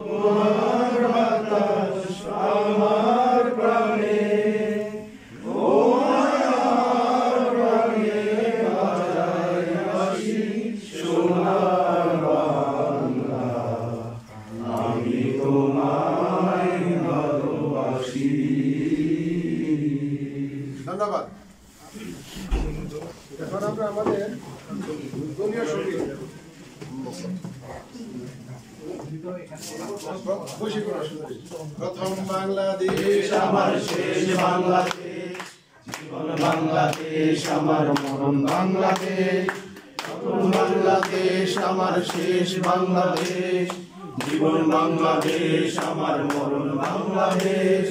তোমার বাতাস আমার প্রাণে, ও মায়ার প্রাণে বাজায় বাঁশি সোনার বাংলা, আমি তোমায় ভালোবাসি। ধন্যবাদ। এখন আমরা আমাদের দলীয় সঙ্গীত প্রথম বাংলাদেশ আমার শেষ বাংলাদেশ, জীবন বাংলাদেশ আমার মরণ বাংলাদেশ। প্রথম বাংলাদেশ আমার শেষ বাংলাদেশ, জীবন বাংলাদেশ আমার মরণ বাংলাদেশ।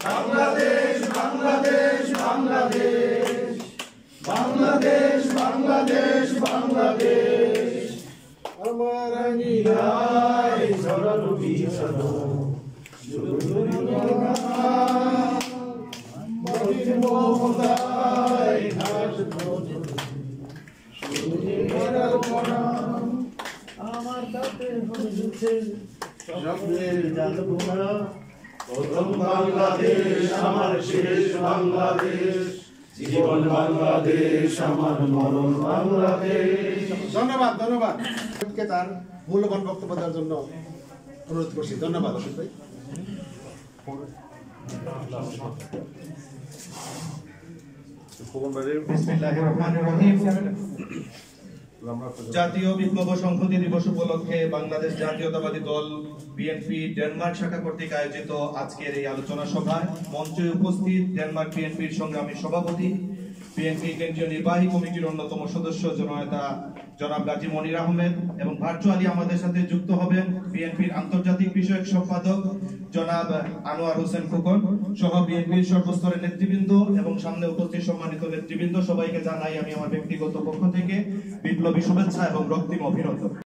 বাংলাদেশ বাংলাদেশ বাংলাদেশ, বাংলাদেশ বাংলাদেশ বাংলাদেশ, আমার আঙিনায় ঝরানো বিছানা, মাটির মমতায় ঘাস আমার তাতে হয়েছে স্বপ্নের জালবোনা। প্রথম বাংলাদেশ আমার শেষ বাংলাদেশ, জীবন বাংলাদেশ আমার মরণ বাংলাদেশ। ধন্যবাদ। ধন্যবাদ তার মূল্যবান বক্তব্য দেওয়ার জন্য অনুরোধ করছি। ধন্যবাদ অশোক ভাই। জাতীয় বিপ্লব সংহতি দিবস উপলক্ষে বাংলাদেশ জাতীয়তাবাদী দল বিএনপি ডেনমার্ক শাখা কর্তৃক আয়োজিত আজকের এই আলোচনা সভায় মঞ্চে উপস্থিত ডেনমার্ক বিএনপির সংগ্রামী সভাপতি, বিএনপি কেন্দ্রীয় নির্বাহী কমিটির অন্যতম সদস্য জনাব গাজী মনির আহমেদ এবং ভার্চুয়ালি আমাদের সাথে যুক্ত হবেন বিএনপির আন্তর্জাতিক বিষয়ক সম্পাদক জনাব আনোয়ার হোসেন খোকন সহ বিএনপির সর্বস্তরের নেতৃবৃন্দ এবং সামনে উপস্থিত সম্মানিত নেতৃবৃন্দ, সবাইকে জানাই আমি আমার ব্যক্তিগত পক্ষ থেকে বিপ্লবী শুভেচ্ছা এবং রক্তিম অভিনন্দন।